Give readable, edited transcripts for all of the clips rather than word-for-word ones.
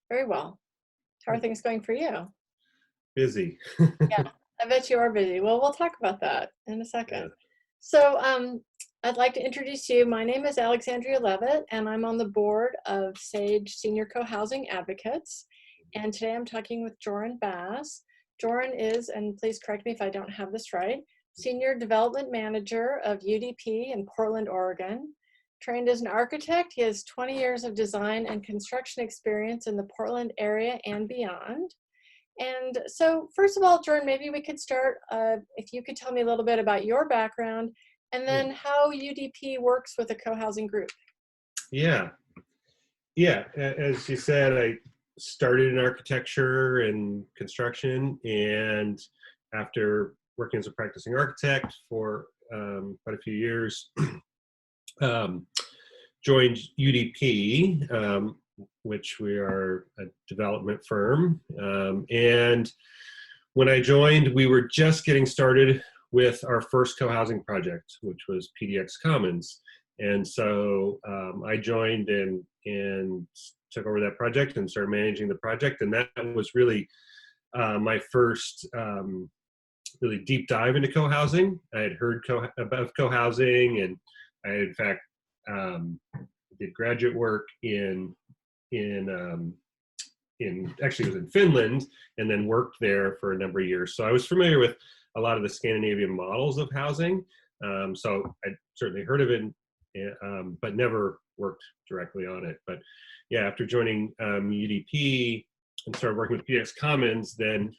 Very well. How are things going for you? Busy. Yeah, I bet you are busy. Well, we'll talk about that in a Yeah. second. So, I'd like to introduce you. My name is Alexandria Levitt, and I'm on the board of SAGE Senior Co-Housing Advocates. And today I'm talking with Joren Bass. Joren is, and please correct me if I don't have this right, Senior Development Manager of UDP in Portland, Oregon. Trained as an architect, he has 20 years of design and construction experience in the Portland area and beyond. And so, first of all, Jordan, maybe we could start, if you could tell me a little bit about your background and Yeah. then how UDP works with a co-housing group. Yeah. Yeah. As you said, I started in architecture and construction, and after working as a practicing architect for quite a few years, um, joined UDP, which we are a development firm. And when I joined, we were just getting started with our first co-housing project, which was PDX Commons. And so I joined and took over that project and started managing the project. And that was really my first really deep dive into co-housing. I had heard about co-housing, and I had, in fact, did graduate work in actually it was in Finland, and then worked there for a number of years. So I was familiar with a lot of the Scandinavian models of housing. So I certainly heard of it, but never worked directly on it. But yeah, after joining UDP and started working with PDX Commons, then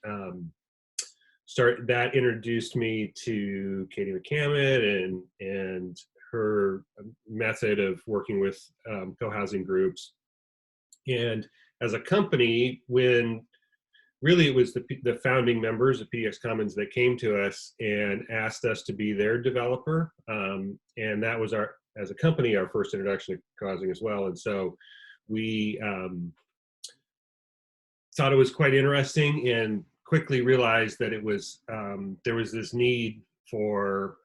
that introduced me to Katie McCammett and her method of working with co-housing groups. And as a company, when really it was the founding members of PDX Commons that came to us and asked us to be their developer. And that was as a company, our first introduction to co-housing as well. And so we thought it was quite interesting and quickly realized that it was there was this need for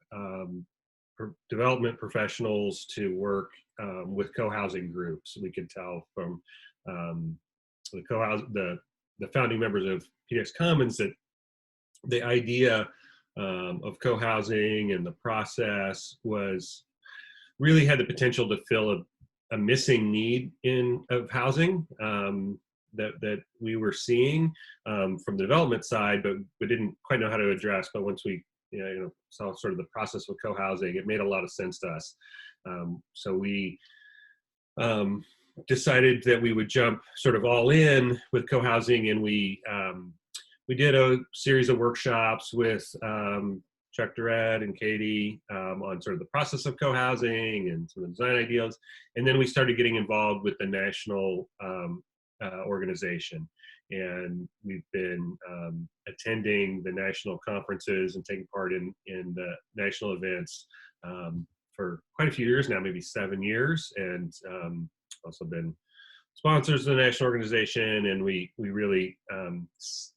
development professionals to work with co-housing groups. We could tell from the founding members of PDX Commons that the idea of co-housing and the process was really had the potential to fill a missing need of housing that we were seeing from the development side, but we didn't quite know how to address. But once we saw sort of the process with co-housing, it made a lot of sense to us. So we decided that we would jump sort of all in with co-housing, and we did a series of workshops with Chuck Durrett and Katie on sort of the process of co-housing and some of the design ideas. And then we started getting involved with the national organization. And we've been attending the national conferences and taking part in the national events for quite a few years now, maybe 7 years, and also been sponsors of the national organization. And we really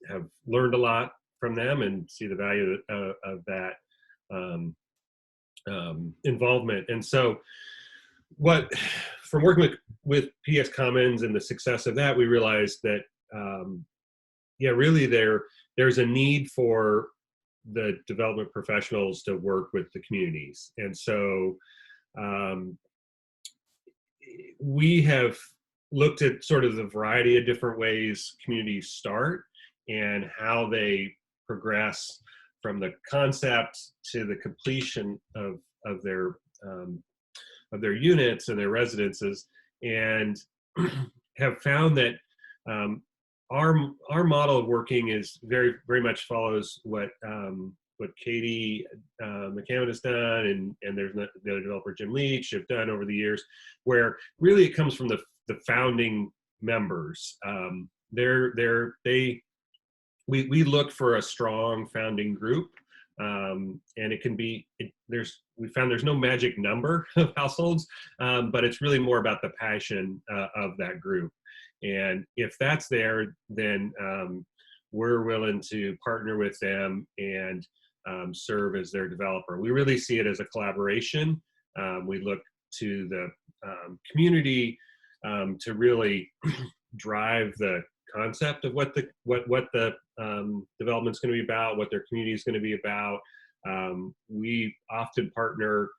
have learned a lot from them and see the value of that involvement. And so from working with PDX Commons and the success of that, we realized that really there's a need for the development professionals to work with the communities. And so we have looked at sort of the variety of different ways communities start and how they progress from the concept to the completion of their units and their residences, and have found that our model of working is very, very much follows what Katie McCammett has done, and there's the other developer, Jim Leach, have done over the years, where really it comes from the founding members. We look for a strong founding group, and it can be we found there's no magic number of households, but it's really more about the passion of that group. And if that's there, then we're willing to partner with them and serve as their developer. We really see it as a collaboration. We look to the community to really drive the concept of what the development's going to be about, what their community is going to be about. We often partner.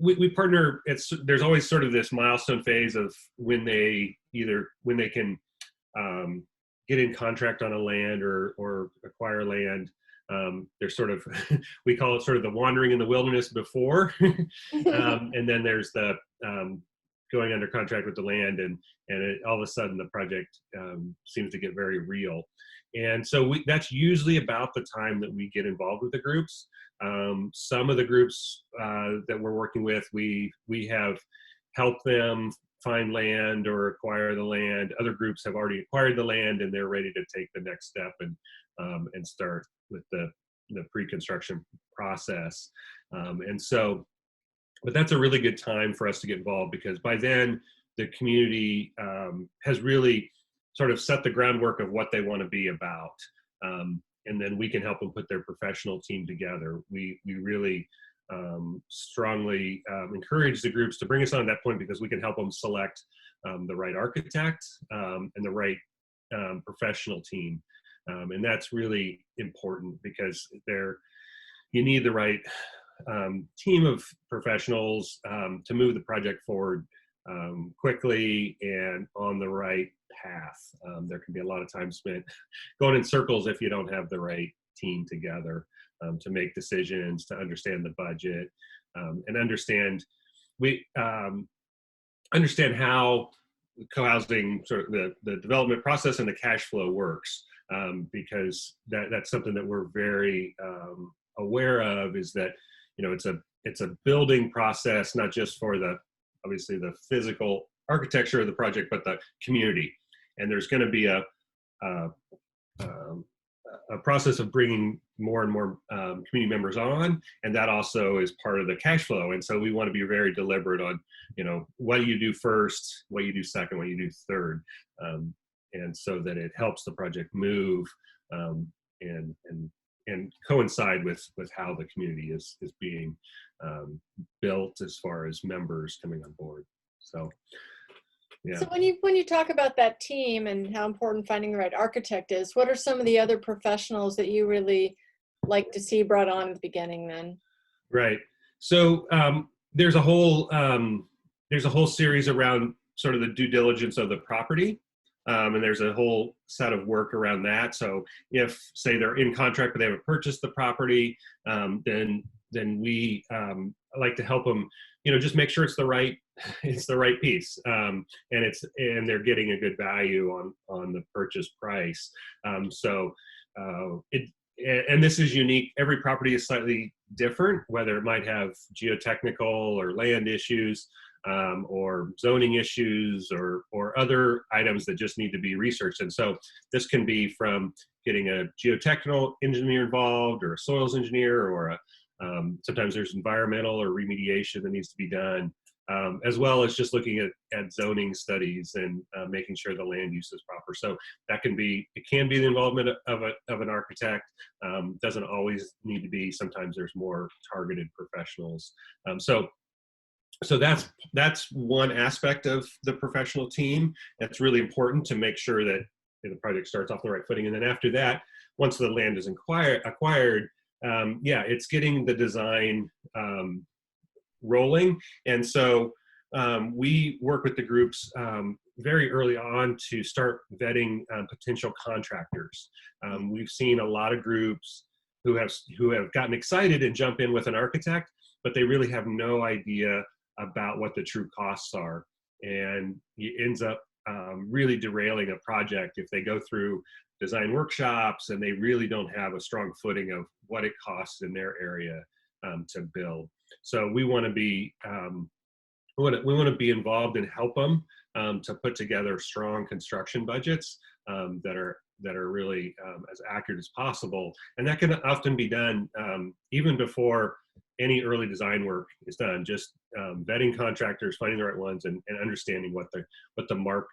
We partner. There's always sort of this milestone phase of when they can get in contract on a land or acquire land. There's sort of, we call it sort of the wandering in the wilderness before, and then there's the going under contract with the land, and all of a sudden the project seems to get very real. And so that's usually about the time that we get involved with the groups. Some of the groups that we're working with, we have helped them find land or acquire the land. Other groups have already acquired the land and they're ready to take the next step and start with the pre-construction process. And so, but that's a really good time for us to get involved, because by then the community has really sort of set the groundwork of what they want to be about. And then we can help them put their professional team together. We really strongly encourage the groups to bring us on at that point, because we can help them select the right architect and the right professional team. And that's really important, because you need the right team of professionals to move the project forward quickly and on the right path. There can be a lot of time spent going in circles if you don't have the right team together to make decisions, to understand the budget, and understand how co-housing, sort of the development process and the cash flow works, because that's something that we're very aware of, is that, you know, it's a building process, not just for obviously the physical architecture of the project, but the community. And there's going to be a process of bringing more and more community members on, and that also is part of the cash flow. And so we want to be very deliberate on, you know, what do you do first, what you do second, what you do third, and so that it helps the project move and coincide with how the community is being built as far as members coming on board. So. Yeah. So when you talk about that team and how important finding the right architect is, what are some of the other professionals that you really like to see brought on at the beginning then? Right. So there's a whole series around sort of the due diligence of the property, and there's a whole set of work around that. So if, say, they're in contract but they haven't purchased the property, then we like to help them, you know, just make sure it's the right piece, and they're getting a good value on the purchase price. And this is unique. Every property is slightly different, whether it might have geotechnical or land issues, or zoning issues, or other items that just need to be researched. And so this can be from getting a geotechnical engineer involved, or a soils engineer, or sometimes there's environmental or remediation that needs to be done, as well as just looking at zoning studies and making sure the land use is proper. So it can be the involvement of an architect. Doesn't always need to be. Sometimes there's more targeted professionals. So that's one aspect of the professional team. That's really important to make sure that the project starts off the right footing. And then after that, once the land is acquired, it's getting the design rolling. And so we work with the groups very early on to start vetting potential contractors. We've seen a lot of groups who have gotten excited and jump in with an architect, but they really have no idea about what the true costs are. And it ends up really derailing a project if they go through design workshops and they really don't have a strong footing of what it costs in their area to build. So we want to be involved and help them to put together strong construction budgets that are really as accurate as possible. And that can often be done even before any early design work is done. Just vetting contractors, finding the right ones, and understanding what the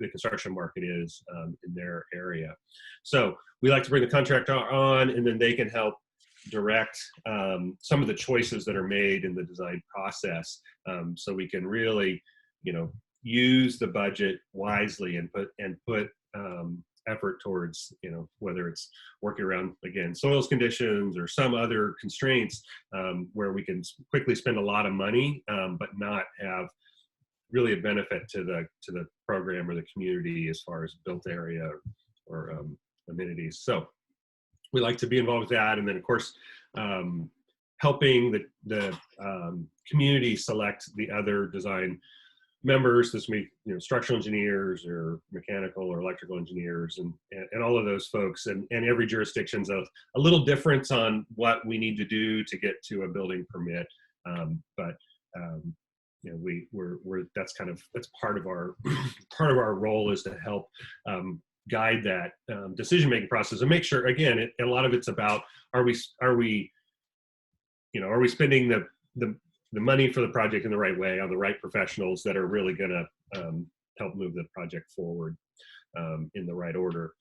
construction market is in their area. So we like to bring the contractor on, and then they can help direct some of the choices that are made in the design process, so we can really, use the budget wisely and put effort towards, whether it's working around, again, soils conditions or some other constraints, where we can quickly spend a lot of money, but not have really a benefit to the program or the community as far as built area or amenities. So we like to be involved with that, and then of course helping the community select the other design members. This may be structural engineers or mechanical or electrical engineers, and all of those folks, and every jurisdiction's a little difference on what we need to do to get to a building permit, but that's part of our part of our role is to help guide that decision-making process and make sure, again, a lot of it's about, are we spending the money for the project in the right way, on the right professionals that are really going to help move the project forward in the right order.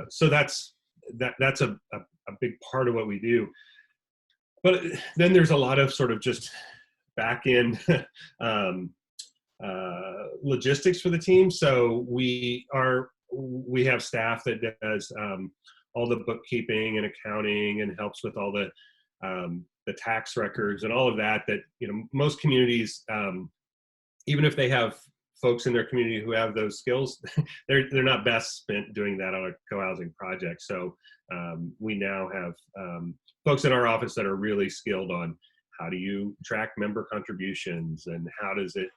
So that's a big part of what we do. But then there's a lot of sort of just back end logistics for the team. So we have staff that does all the bookkeeping and accounting and helps with all the tax records and all of that, most communities, even if they have folks in their community who have those skills, they're not best spent doing that on a co-housing project. So we now have folks in our office that are really skilled on how do you track member contributions, and how does it,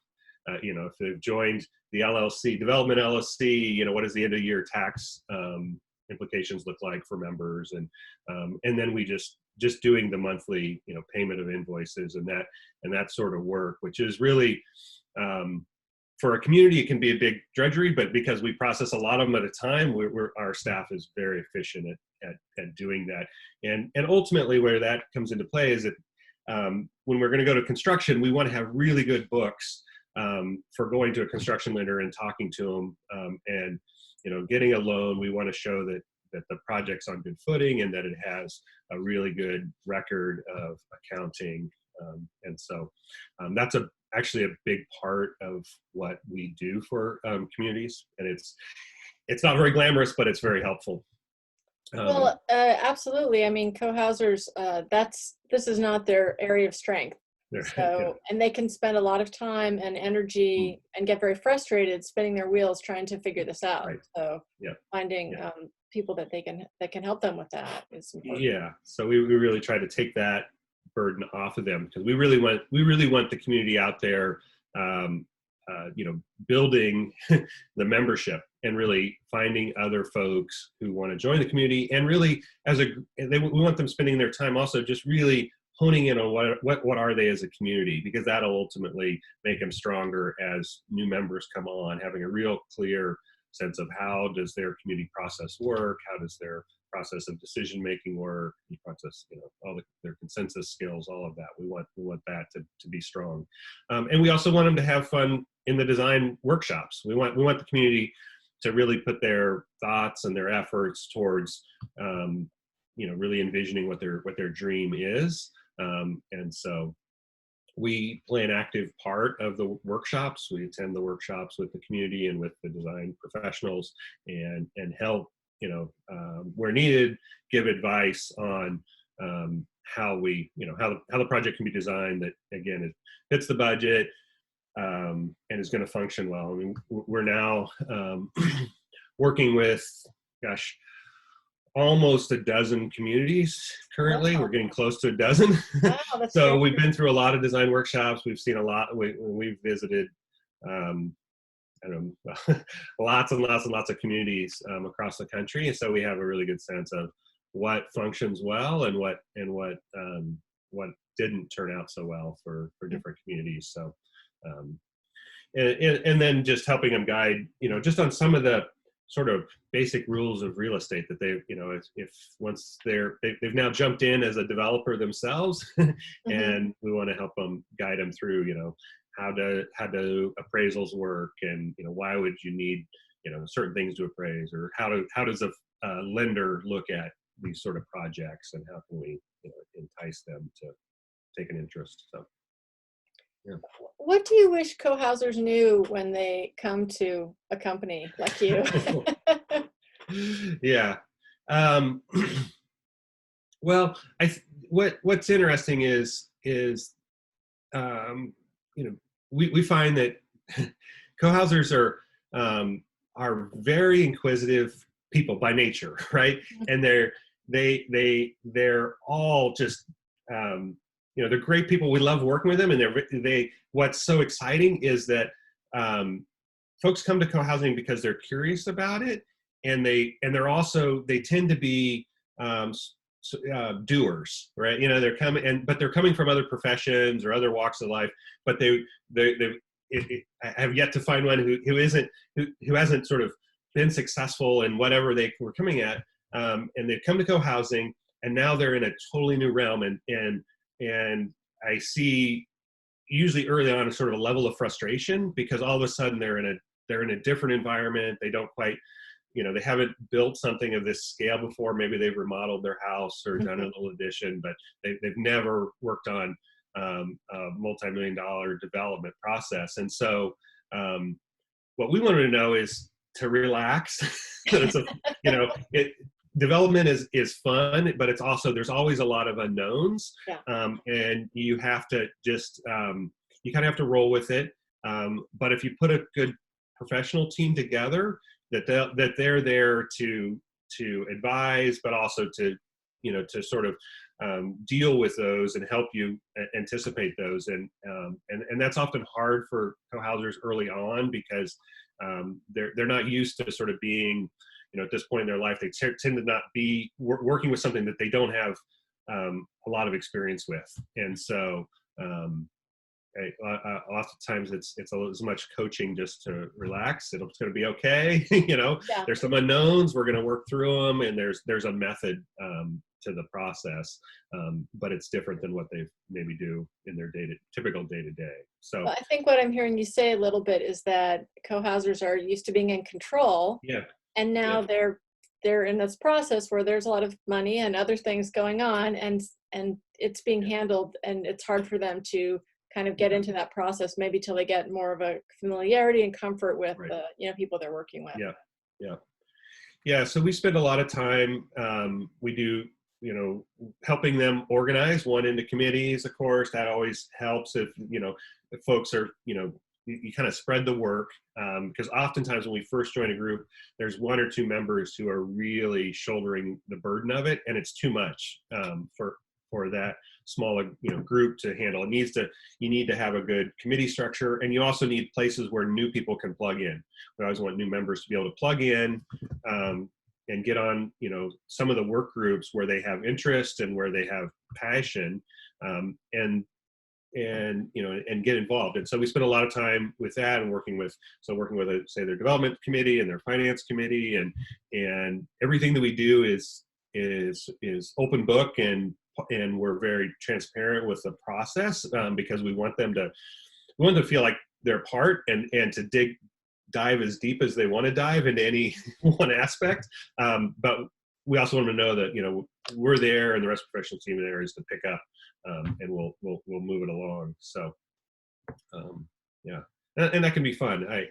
if they've joined the LLC, development LLC, what does the end of year tax implications look like for members, and then we just doing the monthly payment of invoices and that sort of work, which is really for a community it can be a big drudgery, but because we process a lot of them at a time, our staff is very efficient at doing that. And ultimately where that comes into play is that when we're going to go to construction, we want to have really good books for going to a construction lender and talking to them, and getting a loan. We want to show that the project's on good footing and that it has a really good record of accounting. And so that's actually a big part of what we do for communities. And it's not very glamorous, but it's very helpful. Well, absolutely. I mean, co-housers, this is not their area of strength. So, and they can spend a lot of time and energy and get very frustrated spinning their wheels trying to figure this out. Right. So finding people that can help them with that is important. Yeah. So we really try to take that burden off of them, because we really want the community out there, building the membership and really finding other folks who want to join the community, and really we want them spending their time also just really honing in on what are they as a community, because that'll ultimately make them stronger as new members come on, having a real clear sense of how does their community process work, how does their process of decision making work, the process, all their consensus skills, all of that. We want that to be strong, and we also want them to have fun in the design workshops. We want the community to really put their thoughts and their efforts towards really envisioning what their dream is. And so we play an active part of the workshops. We attend the workshops with the community and with the design professionals, and help, where needed, give advice on how the project can be designed that, again, it fits the budget and is going to function well. I mean, we're now working with, almost a dozen communities currently. Wow. We're getting close to a dozen. Wow, so we've been through a lot of design workshops. We've seen a lot. We've visited, lots and lots and lots of communities across the country, and so we have a really good sense of what functions well and what didn't turn out so well for different communities. So, and then just helping them guide, just on some of the sort of basic rules of real estate that they, if once they've now jumped in as a developer themselves, and we want to help them, guide them through, how do appraisals work, and why would you need certain things to appraise, or how does a lender look at these sort of projects, and how can we entice them to take an interest. So Yeah. What do you wish co-housers knew when they come to a company like you? Yeah. Um, well, what's interesting is you know, we find that co-housers are very inquisitive people by nature, right? And they're all just they're great people. We love working with them, and they what's so exciting is that folks come to co-housing because they're curious about it, and they tend to be doers, right? But they're coming from other professions or other walks of life, but I have yet to find one who hasn't sort of been successful in whatever they were coming at, and they've come to co-housing, and now they're in a totally new realm, and I see usually early on a sort of a level of frustration because all of a sudden they're in a different environment. They don't quite, they haven't built something of this scale before. Maybe they've remodeled their house or done a little addition, but they've never worked on a multi-million-dollar development process. And so what we wanted to know is to relax. It's development is fun, but it's also, there's always a lot of unknowns. Yeah. And you have to just, you kind of have to roll with it. But if you put a good professional team together, that they're there to advise, but also to sort of deal with those and help you anticipate those, and that's often hard for co-housers early on because they're not used to sort of being, at this point in their life, they tend to not be working with something that they don't have a lot of experience with, and so lots of times it's as much coaching just to relax. It's going to be okay. Yeah. There's some unknowns. We're going to work through them, and there's a method to the process, but it's different than what they maybe do in their typical day to day. So well, I think what I'm hearing you say a little bit is that co-housers are used to being in control. Yeah. And now Yeah. they're in this process where there's a lot of money and other things going on, and it's being handled, and it's hard for them to kind of get into that process, maybe till they get more of a familiarity and comfort with Right. the people they're working with. Yeah. So we spend a lot of time. We do helping them organize one into committees. Of course, that always helps if folks are you kind of spread the work, because oftentimes when we first join a group, there's one or two members who are really shouldering the burden of it, and it's too much for that smaller group to handle. You need to have a good committee structure, and you also need places where new people can plug in. We always want new members to be able to plug in and get on some of the work groups where they have interest and where they have passion, and get involved. And so we spend a lot of time with that, and working with say their development committee and their finance committee, and everything that we do is open book, and we're very transparent with the process, because we want them to feel like they're part, and to dive as deep as they want to dive into any one aspect. But we also want them to know that we're there, and the rest of the professional team there is to pick up, and we'll move it along. So yeah, and that can be fun. I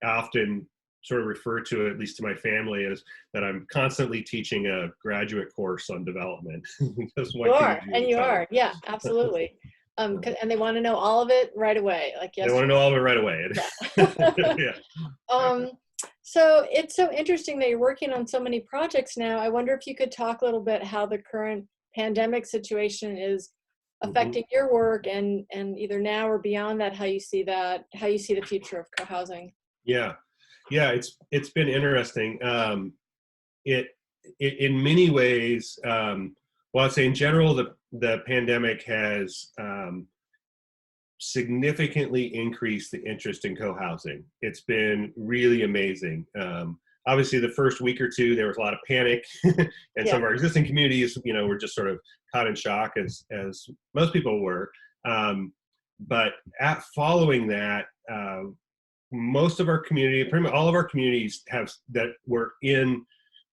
often sort of refer to it, at least to my family, as that I'm constantly teaching a graduate course on development. You are, yeah, absolutely. And they want to know all of it right away, like yesterday. They want to know all of it right away. Yeah. Yeah. So it's so interesting that you're working on so many projects now. I wonder if you could talk a little bit how the current pandemic situation is affecting your work, and either now or beyond that, how you see the future of co-housing. Yeah, it's been interesting. It in many ways, well, I'd say in general, the pandemic has significantly increased the interest in co-housing. It's been really amazing. Obviously, the first week or two, there was a lot of panic, and some of our existing communities, were just sort of caught in shock, as most people were. But following that, most of our community, pretty much all of our communities that were in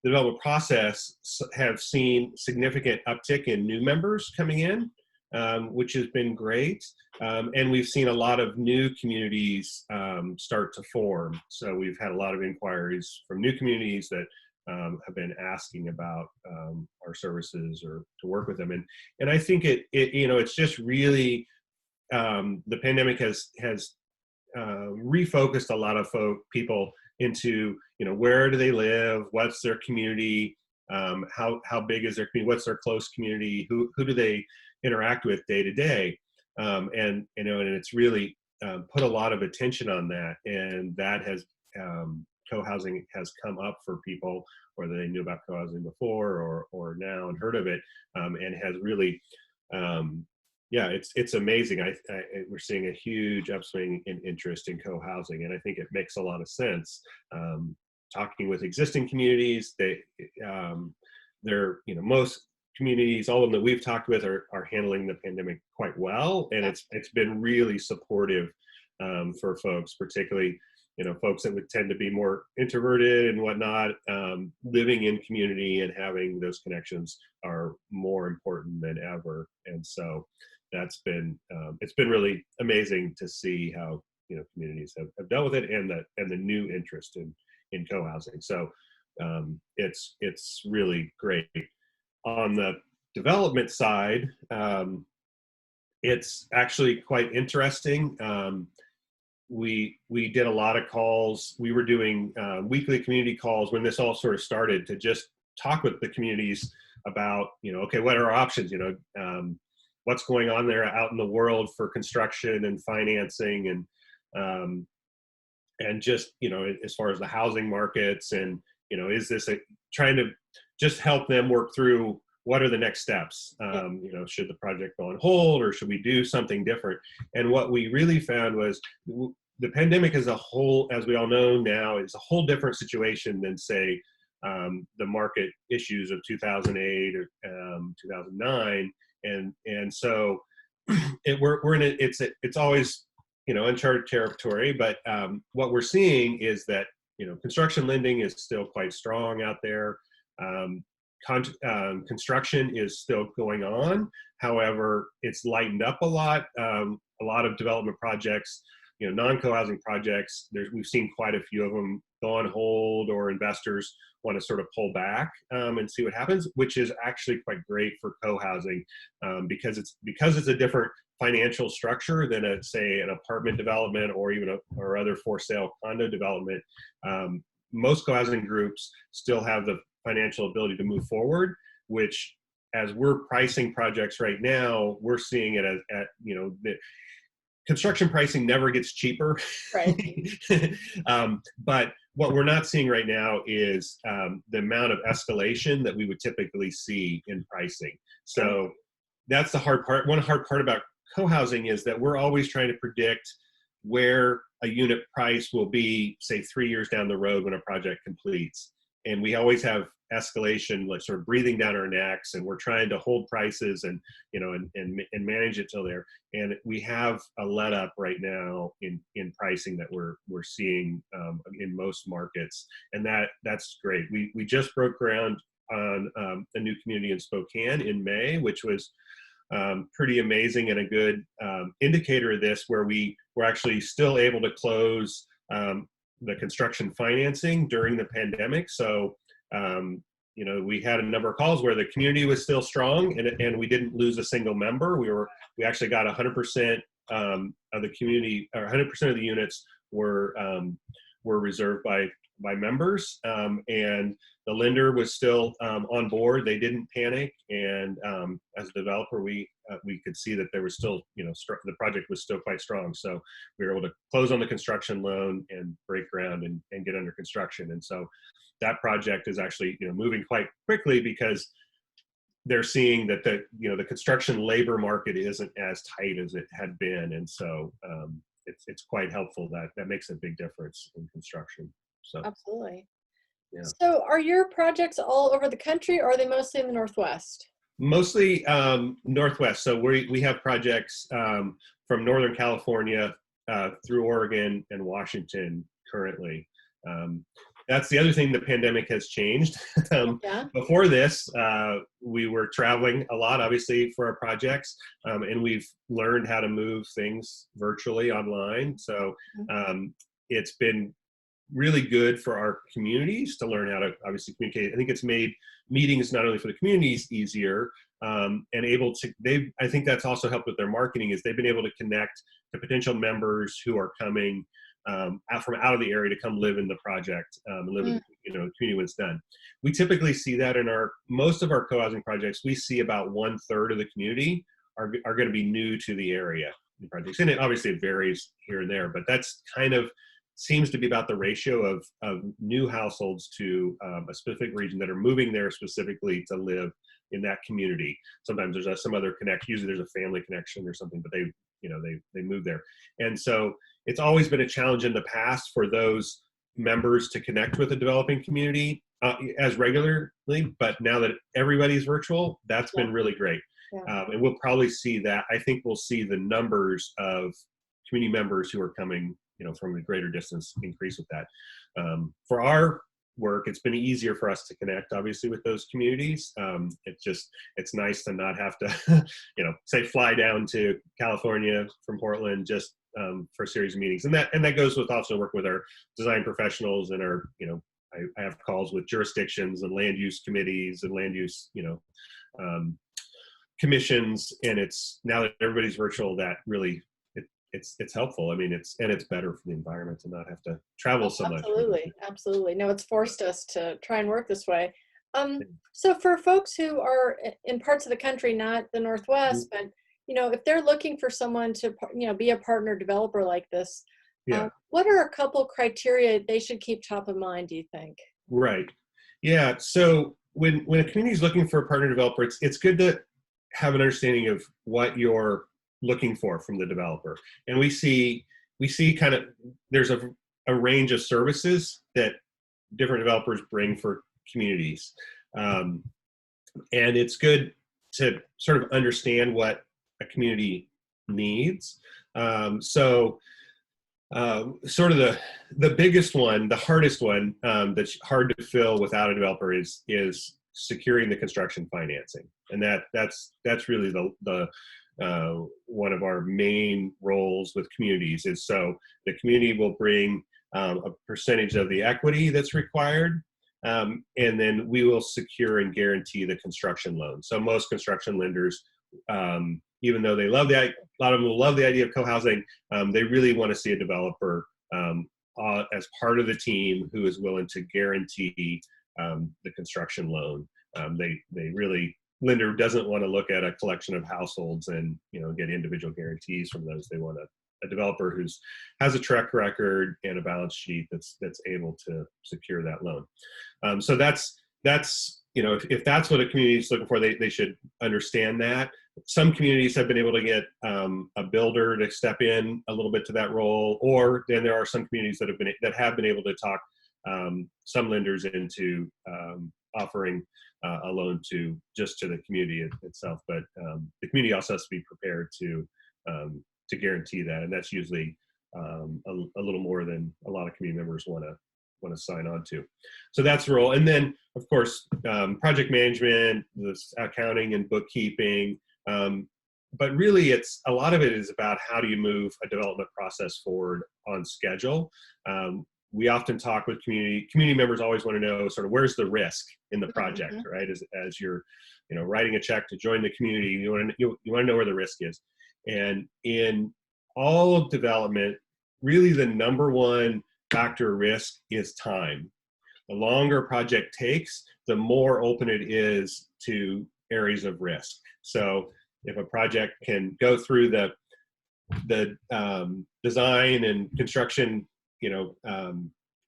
the development process, have seen significant uptick in new members coming in. which has been great. And we've seen a lot of new communities start to form. So we've had a lot of inquiries from new communities that have been asking about our services or to work with them. And I think it's just really, the pandemic has refocused a lot of people into, where do they live? What's their community? How big is their community? What's their close community? Who do they interact with day to day? And it's really put a lot of attention on that, and that has co-housing has come up for people, whether they knew about co-housing before or now and heard of it, and has really it's amazing. We're seeing a huge upswing in interest in co-housing, and I think it makes a lot of sense. Talking with existing communities, they're most communities, all of them that we've talked with, are handling the pandemic quite well, and it's been really supportive for folks, particularly folks that would tend to be more introverted and whatnot. Living in community and having those connections are more important than ever, and so that's been it's been really amazing to see how communities have dealt with it, and the new interest in co-housing. So it's really great. On the development side, it's actually quite interesting. We did a lot of calls. We were doing weekly community calls when this all sort of started, to just talk with the communities about, okay, what are our options? What's going on there out in the world for construction and financing, and just as far as the housing markets, and is this trying to just help them work through what are the next steps. Should the project go on hold, or should we do something different? And what we really found was the pandemic as a whole, as we all know now, is a whole different situation than, say, the market issues of 2008 or 2009. And so we're in it. It's always uncharted territory. But what we're seeing is that construction lending is still quite strong out there. Construction is still going on. However, it's lightened up a lot. A lot of development projects, non-co-housing projects, we've seen quite a few of them go on hold, or investors want to sort of pull back and see what happens, which is actually quite great for co-housing, because it's a different financial structure than say an apartment development or even or other for sale condo development. Most co-housing groups still have the financial ability to move forward, which, as we're pricing projects right now, we're seeing it at the construction pricing never gets cheaper. Right. But what we're not seeing right now is the amount of escalation that we would typically see in pricing. So that's the hard part. One hard part about co-housing is that we're always trying to predict where a unit price will be, say, 3 years down the road when a project completes. And we always have escalation, like, sort of breathing down our necks, and we're trying to hold prices and manage it till there. And we have a let up right now in pricing that we're seeing in most markets, and that's great. We just broke ground on a new community in Spokane in May, which was pretty amazing, and a good indicator of this, where we were actually still able to close the construction financing during the pandemic. So, we had a number of calls where the community was still strong, and we didn't lose a single member. We actually got 100% of the community, or 100% of the units were reserved by members, and the lender was still on board. They didn't panic, and as a developer, we could see that there was still, the project was still quite strong. So we were able to close on the construction loan and break ground and get under construction. And so that project is actually moving quite quickly, because they're seeing that the construction labor market isn't as tight as it had been, and so it's quite helpful. That makes a big difference in construction. So Absolutely. yeah. So are your projects all over the country, or are they mostly in the Northwest? Mostly Northwest. So we have projects from Northern California through Oregon and Washington currently. that's the other thing the pandemic has changed. Yeah. Before this, we were traveling a lot, obviously, for our projects, and we've learned how to move things virtually online. So it's been really good for our communities to learn how to obviously communicate. I think it's made meetings not only for the communities easier, and able to, I think that's also helped with their marketing, is they've been able to connect to potential members who are coming out from out of the area to come live in the project, and live in the community when it's done. We typically see that in most of our co-housing projects. We see about 1/3 of the community are going to be new to the area in projects, and obviously it varies here and there, but that's kind of seems to be about the ratio of new households to a specific region that are moving there specifically to live in that community. Sometimes there's some other connection. Usually there's a family connection or something, but they move there. And so it's always been a challenge in the past for those members to connect with the developing community as regularly. But now that everybody's virtual, that's been really great. And we'll probably see that. I think we'll see the numbers of community members who are coming from a greater distance increase with that. For our work, it's been easier for us to connect, obviously, with those communities. It's nice to not have to, say fly down to California from Portland just for a series of meetings. And that goes with also working with our design professionals and our, I have calls with jurisdictions and land use committees and land use, commissions. And it's now that everybody's virtual, that really, it's helpful. I mean, it's better for the environment to not have to travel so much. Absolutely. No, it's forced us to try and work this way. So for folks who are in parts of the country, not the Northwest, but if they're looking for someone to be a partner developer like this, what are a couple criteria they should keep top of mind, do you think? Right. Yeah. So when a community is looking for a partner developer, it's good to have an understanding of what you're looking for from the developer. And we see kind of, there's a range of services that different developers bring for communities. And it's good to sort of understand what a community needs. Sort of the biggest one, the hardest one, that's hard to fill without a developer is securing the construction financing. And that's really the one of our main roles with communities is, so the community will bring a percentage of the equity that's required, and then we will secure and guarantee the construction loan. So most construction lenders, even though a lot of them will love the idea of co-housing, they really want to see a developer as part of the team who is willing to guarantee the construction loan. Lender doesn't want to look at a collection of households and get individual guarantees from those. They want a developer who has a track record and a balance sheet that's able to secure that loan. So that's if that's what a community is looking for, they should understand that. Some communities have been able to get a builder to step in a little bit to that role, or then there are some communities that have been able to talk some lenders into offering a loan to the community itself. But the community also has to be prepared to guarantee that, and that's usually a little more than a lot of community members want to sign on to. So that's the role. And then, of course, project management, this accounting and bookkeeping. But really, a lot of it is about how do you move a development process forward on schedule. We often talk with community members always want to know sort of where's the risk in the project, right? As you're, writing a check to join the community, you want to know where the risk is. And in all of development, really the number one factor of risk is time. The longer a project takes, the more open it is to areas of risk. So if a project can go through the design and construction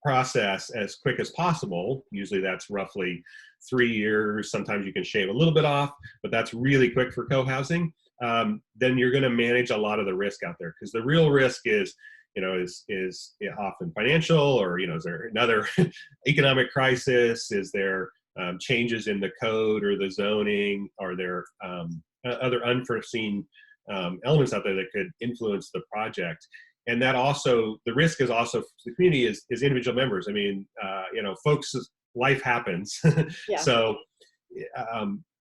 process as quick as possible, usually that's roughly 3 years. Sometimes you can shave a little bit off, but that's really quick for co-housing. Then you're going to manage a lot of the risk out there, because the real risk is often financial, or is there another economic crisis? Is there changes in the code or the zoning? Are there other unforeseen elements out there that could influence the project? and that also, the risk is also for the community is individual members. I mean, folks, life happens. Yeah. So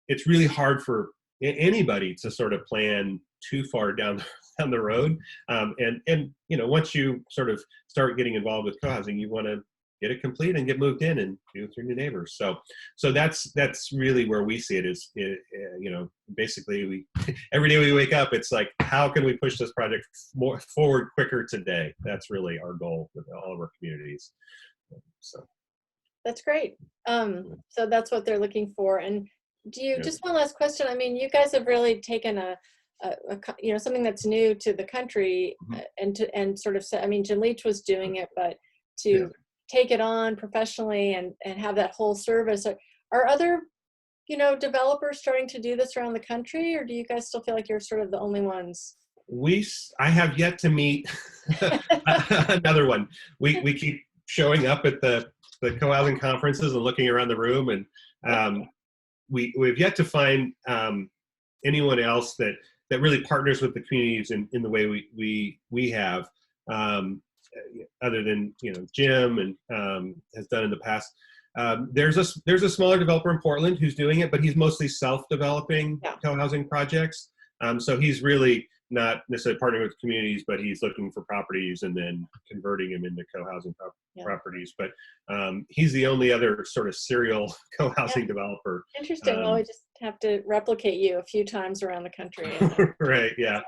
it's really hard for anybody to sort of plan too far down the road. And once you sort of start getting involved with co-housing, you want to get it complete and get moved in and do it with your new neighbors. So that's really where we see it is, basically every day we wake up, it's like, how can we push this project more forward quicker today? That's really our goal with all of our communities. So that's great. So that's what they're looking for. And do you, just one last question. I mean, you guys have really taken something that's new to the country, and sort of said, I mean, Jim Leach was doing it, but to take it on professionally and have that whole service. Are other, developers starting to do this around the country, or do you guys still feel like you're sort of the only ones? I have yet to meet another one. We keep showing up at the co-housing conferences and looking around the room, and we've yet to find anyone else that really partners with the communities in the way we have, other than Jim and has done in the past. There's a smaller developer in Portland who's doing it, but he's mostly self-developing co-housing projects. So he's really not necessarily partnering with communities, but he's looking for properties and then converting them into co-housing properties. But he's the only other sort of serial co-housing developer. Interesting. Well, we just have to replicate you a few times around the country. Right. Yeah.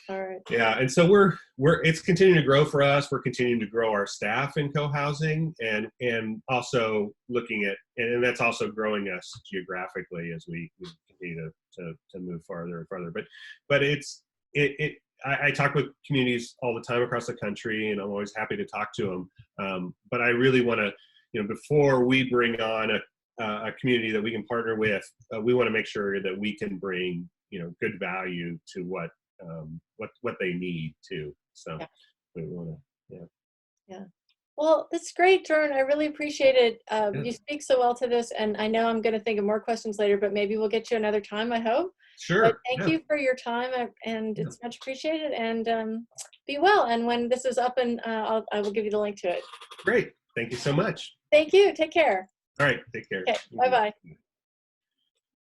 All right. Yeah. And so it's continuing to grow for us. We're continuing to grow our staff in co-housing, and also looking at, and that's also growing us geographically as we continue to move farther and farther. But I talk with communities all the time across the country, and I'm always happy to talk to them. But I really want to, before we bring on a community that we can partner with, we want to make sure that we can bring, good value to what they need too. So we want to, yeah. Well, that's great, Joren. I really appreciate it. You speak so well to this, and I know I'm going to think of more questions later, but maybe we'll get you another time, I hope. Sure. But thank you for your time, and it's much appreciated. And be well. And when this is up, and I will give you the link to it. Great. Thank you so much. Thank you. Take care. All right. Take care. Okay. Bye-bye.